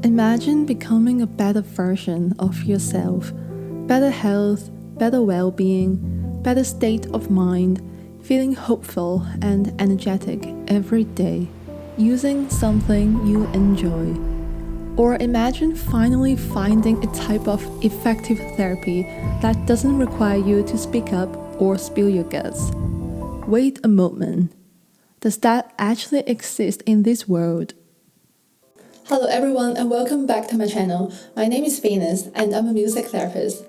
Imagine becoming a better version of yourself. Better health, better well-being, better state of mind, feeling hopeful and energetic every day, using something you enjoy. Or imagine finally finding a type of effective therapy that doesn't require you to speak up or spill your guts. Wait a moment. Does that actually exist in this world? Hello everyone and welcome back to my channel. My name is Venus and I'm a music therapist.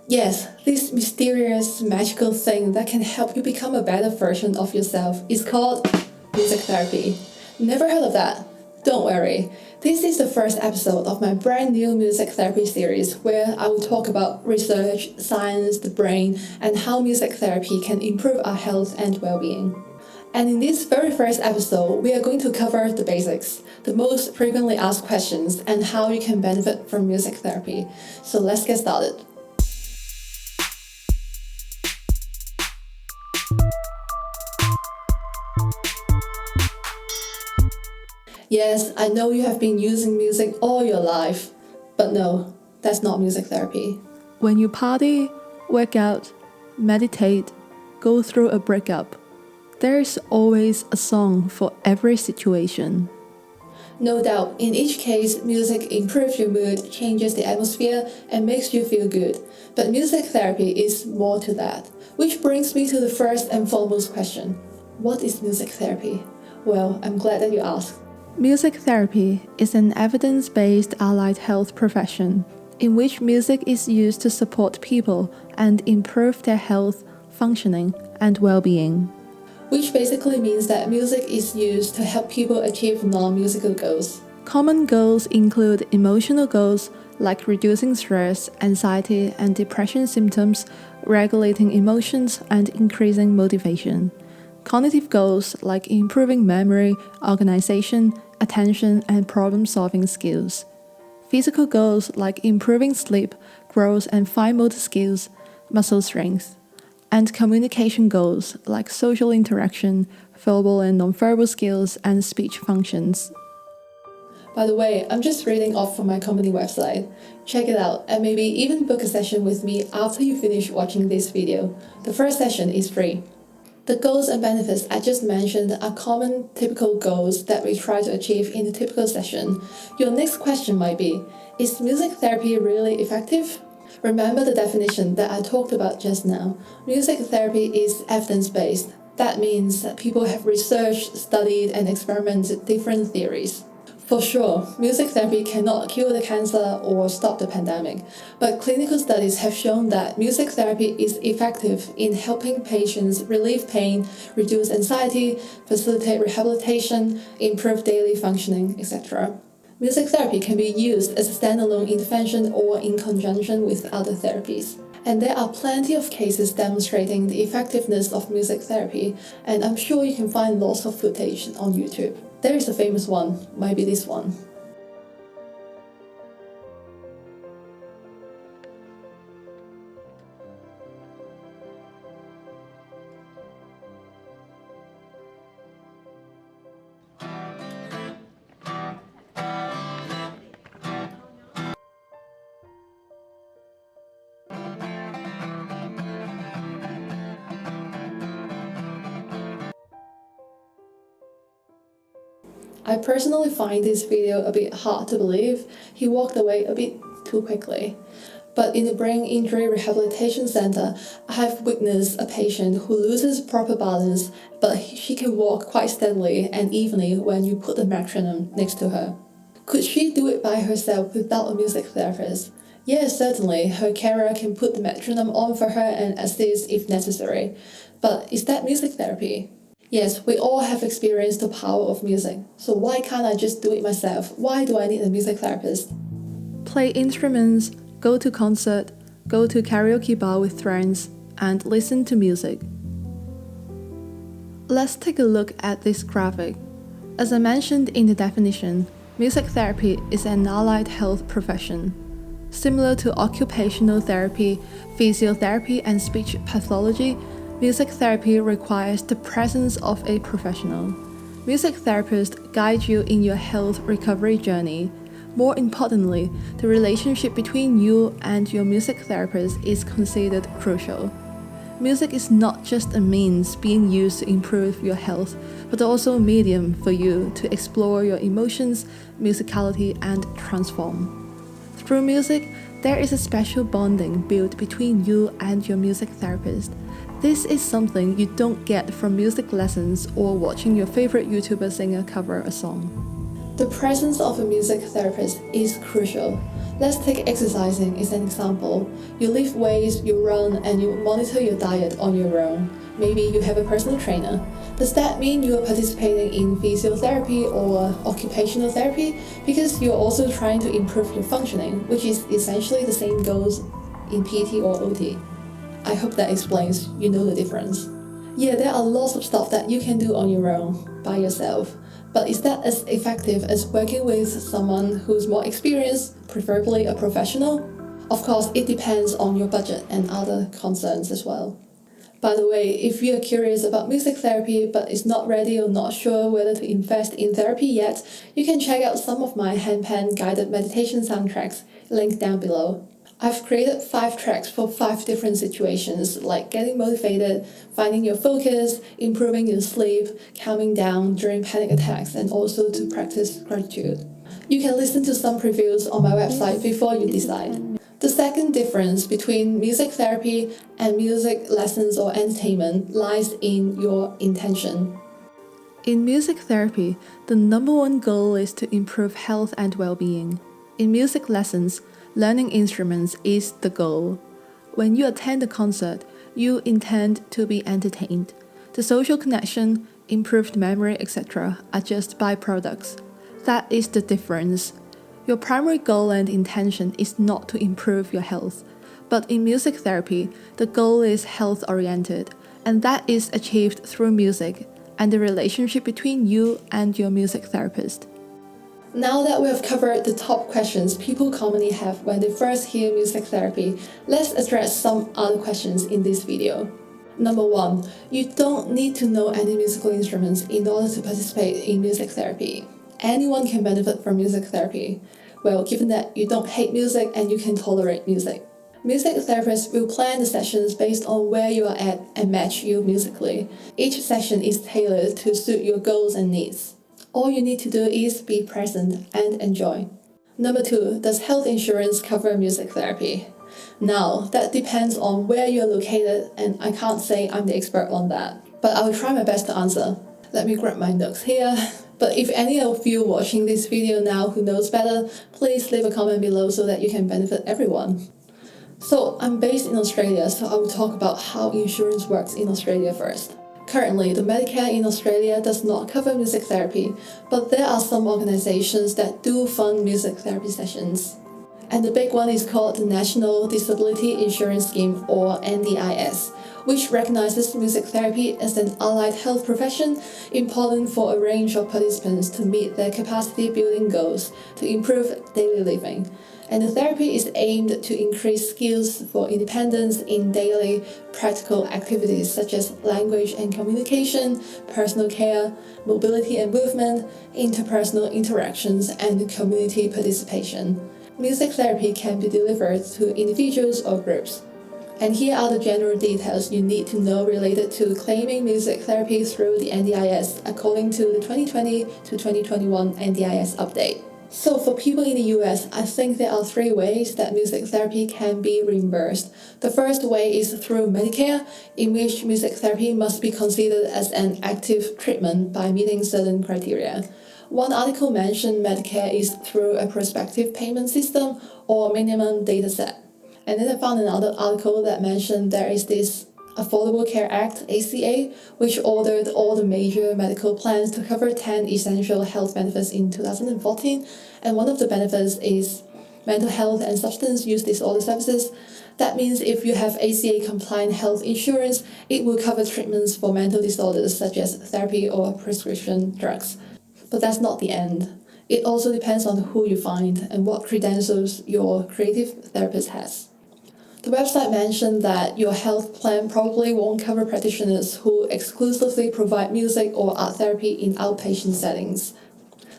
Yes, this mysterious, magical thing that can help you become a better version of yourself is called music therapy. Never heard of that? Don't worry. This is the first episode of my brand new music therapy series where I will talk about research, science, the brain, and how music therapy can improve our health and well-being. And in this very first episode, we are going to cover the basics, the most frequently asked questions, and how you can benefit from music therapy. So let's get started. Yes, I know you have been using music all your life, but no, that's not music therapy. When you party, work out, meditate, go through a breakup, there's always a song for every situation. No doubt, in each case, music improves your mood, changes the atmosphere, and makes you feel good. But music therapy is more to that. Which brings me to the first and foremost question. What is music therapy? Well, I'm glad that you asked. Music therapy is an evidence-based allied health profession in which music is used to support people and improve their health, functioning, and well-being. Which basically means that music is used to help people achieve non-musical goals. Common goals include emotional goals like reducing stress, anxiety, and depression symptoms, regulating emotions, and increasing motivation. Cognitive goals like improving memory, organization, attention, and problem-solving skills. Physical goals like improving sleep, growth, and fine motor skills, muscle strength. And communication goals like social interaction, verbal and nonverbal skills, and speech functions. By the way, I'm just reading off from my company website. Check it out and maybe even book a session with me after you finish watching this video. The first session is free. The goals and benefits I just mentioned are common typical goals that we try to achieve in a typical session. Your next question might be, is music therapy really effective? Remember the definition that I talked about just now. Music therapy is evidence-based. That means that people have researched, studied, and experimented different theories. For sure, music therapy cannot cure the cancer or stop the pandemic, but clinical studies have shown that music therapy is effective in helping patients relieve pain, reduce anxiety, facilitate rehabilitation, improve daily functioning, etc. Music therapy can be used as a standalone intervention or in conjunction with other therapies. And there are plenty of cases demonstrating the effectiveness of music therapy, and I'm sure you can find lots of footage on YouTube. There is a famous one, might be this one. I personally find this video a bit hard to believe. He walked away a bit too quickly. But in the Brain Injury Rehabilitation Center, I have witnessed a patient who loses proper balance, but she can walk quite steadily and evenly when you put the metronome next to her. Could she do it by herself without a music therapist? Yes, certainly. Her carer can put the metronome on for her and assist if necessary. But is that music therapy? Yes, we all have experienced the power of music. So why can't I just do it myself? Why do I need a music therapist? Play instruments, go to concert, go to karaoke bar with friends, and listen to music. Let's take a look at this graphic. As I mentioned in the definition, music therapy is an allied health profession. Similar to occupational therapy, physiotherapy, and speech pathology, music therapy requires the presence of a professional. Music therapists guide you in your health recovery journey, More importantly, the relationship between you and your music therapist is considered crucial. Music is not just a means being used to improve your health, but also a medium for you to explore your emotions, musicality, and transform. Through music, there is a special bonding built between you and your music therapist. This is something you don't get from music lessons or watching your favorite YouTuber singer cover a song. The presence of a music therapist is crucial. Let's take exercising as an example. You lift weights, you run, and you monitor your diet on your own. Maybe you have a personal trainer. Does that mean you are participating in physiotherapy or occupational therapy? Because you're also trying to improve your functioning, which is essentially the same goals in PT or OT. I hope that explains, you know the difference. Yeah, there are lots of stuff that you can do on your own, by yourself. But is that as effective as working with someone who's more experienced, preferably a professional? Of course, it depends on your budget and other concerns as well. By the way, if you're curious about music therapy but is not ready or not sure whether to invest in therapy yet, you can check out some of my handpan guided meditation soundtracks, linked down below. I've created 5 tracks for 5 different situations, like getting motivated, finding your focus, improving your sleep, calming down during panic attacks, and also to practice gratitude. You can listen to some previews on my website before you decide. The second difference between music therapy and music lessons or entertainment lies in your intention. In music therapy, the number one goal is to improve health and well-being. In music lessons, learning instruments is the goal. When you attend a concert, you intend to be entertained. The social connection, improved memory, etc. are just byproducts. That is the difference. Your primary goal and intention is not to improve your health, but in music therapy, the goal is health-oriented, and that is achieved through music and the relationship between you and your music therapist. Now that we have covered the top questions people commonly have when they first hear music therapy, let's address some other questions in this video. Number 1, you don't need to know any musical instruments in order to participate in music therapy. Anyone can benefit from music therapy. Well, given that you don't hate music and you can tolerate music. Music therapists will plan the sessions based on where you are at and match you musically. Each session is tailored to suit your goals and needs. All you need to do is be present and enjoy. Number 2, does health insurance cover music therapy? Now, that depends on where you're located, and I can't say I'm the expert on that, but I will try my best to answer. Let me grab my notes here. But if any of you watching this video now who knows better, please leave a comment below so that you can benefit everyone. So I'm based in Australia, so I will talk about how insurance works in Australia first. Currently, the Medicare in Australia does not cover music therapy, but there are some organizations that do fund music therapy sessions. And the big one is called the National Disability Insurance Scheme, or NDIS, which recognizes music therapy as an allied health profession important for a range of participants to meet their capacity building goals to improve daily living. And the therapy is aimed to increase skills for independence in daily practical activities such as language and communication, personal care, mobility and movement, interpersonal interactions, and community participation. Music therapy can be delivered to individuals or groups. And here are the general details you need to know related to claiming music therapy through the NDIS according to the 2020 to 2021 NDIS update. So for people in the US, I think there are 3 ways that music therapy can be reimbursed. The first way is through Medicare, in which music therapy must be considered as an active treatment by meeting certain criteria. One article mentioned Medicare is through a prospective payment system or minimum data set. And then I found another article that mentioned there is this Affordable Care Act, ACA, which ordered all the major medical plans to cover 10 essential health benefits in 2014, and one of the benefits is mental health and substance use disorder services. That means if you have ACA-compliant health insurance, it will cover treatments for mental disorders such as therapy or prescription drugs. But that's not the end. It also depends on who you find and what credentials your creative therapist has. The website mentioned that your health plan probably won't cover practitioners who exclusively provide music or art therapy in outpatient settings.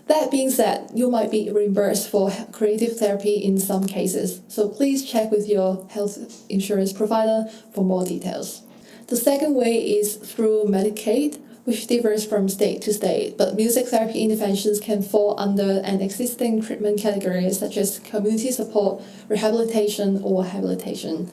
That being said, you might be reimbursed for creative therapy in some cases, so please check with your health insurance provider for more details. The second way is through Medicaid, which differs from state to state, but music therapy interventions can fall under an existing treatment category such as community support, rehabilitation, or habilitation.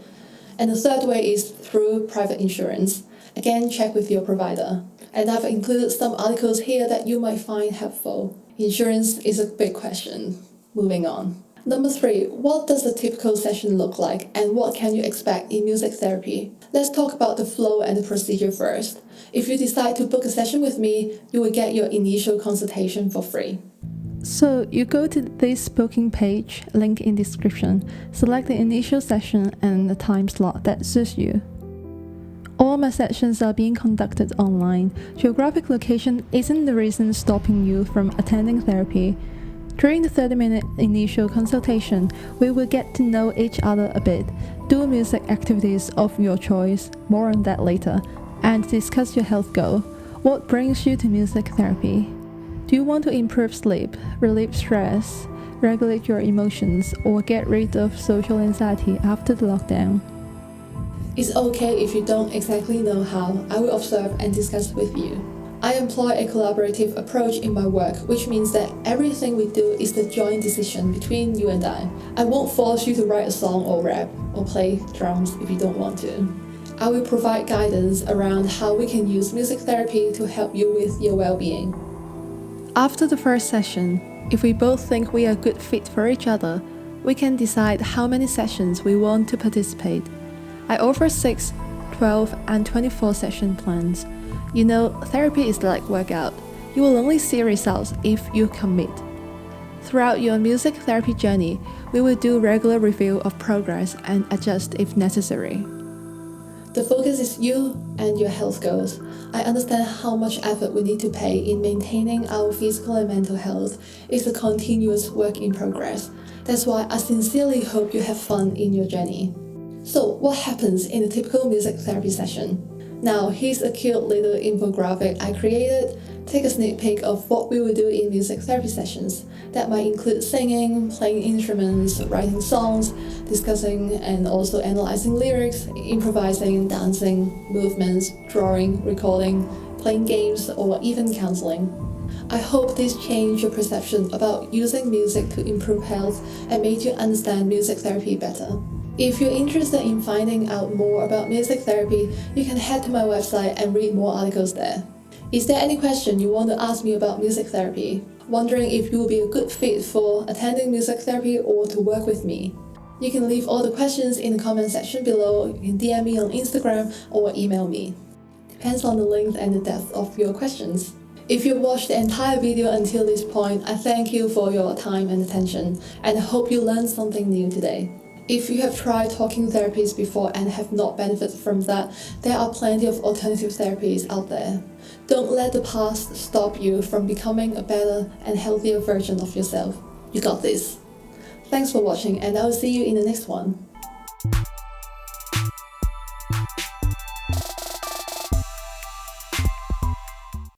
And the third way is through private insurance. Again, check with your provider. And I've included some articles here that you might find helpful. Insurance is a big question. Moving on. Number 3, what does a typical session look like and what can you expect in music therapy? Let's talk about the flow and the procedure first. If you decide to book a session with me, you will get your initial consultation for free. So you go to this booking page, link in description, select the initial session and the time slot that suits you. All my sessions are being conducted online. Geographic location isn't the reason stopping you from attending therapy. During the 30-minute initial consultation, we will get to know each other a bit, do music activities of your choice, more on that later, and discuss your health goal. What brings you to music therapy? Do you want to improve sleep, relieve stress, regulate your emotions, or get rid of social anxiety after the lockdown? It's okay if you don't exactly know how. I will observe and discuss with you. I employ a collaborative approach in my work, which means that everything we do is the joint decision between you and I. I won't force you to write a song or rap or play drums if you don't want to. I will provide guidance around how we can use music therapy to help you with your well-being. After the first session, if we both think we are a good fit for each other, we can decide how many sessions we want to participate. I offer 6, 12, and 24 session plans. You know, therapy is like workout. You will only see results if you commit. Throughout your music therapy journey, we will do regular review of progress and adjust if necessary. The focus is you and your health goals. I understand how much effort we need to pay in maintaining our physical and mental health. It's a continuous work in progress. That's why I sincerely hope you have fun in your journey. So, what happens in a typical music therapy session? Now, here's a cute little infographic I created. Take a sneak peek of what we will do in music therapy sessions. That might include singing, playing instruments, writing songs, discussing and also analyzing lyrics, improvising, dancing, movements, drawing, recording, playing games, or even counseling. I hope this changed your perception about using music to improve health and made you understand music therapy better. If you're interested in finding out more about music therapy, you can head to my website and read more articles there. Is there any question you want to ask me about music therapy? Wondering if you will be a good fit for attending music therapy or to work with me? You can leave all the questions in the comment section below. You can DM me on Instagram or email me. Depends on the length and the depth of your questions. If you watched the entire video until this point, I thank you for your time and attention, and I hope you learned something new today. If you have tried talking therapies before and have not benefited from that, there are plenty of alternative therapies out there. Don't let the past stop you from becoming a better and healthier version of yourself. You got this. Thanks for watching, and I'll see you in the next one.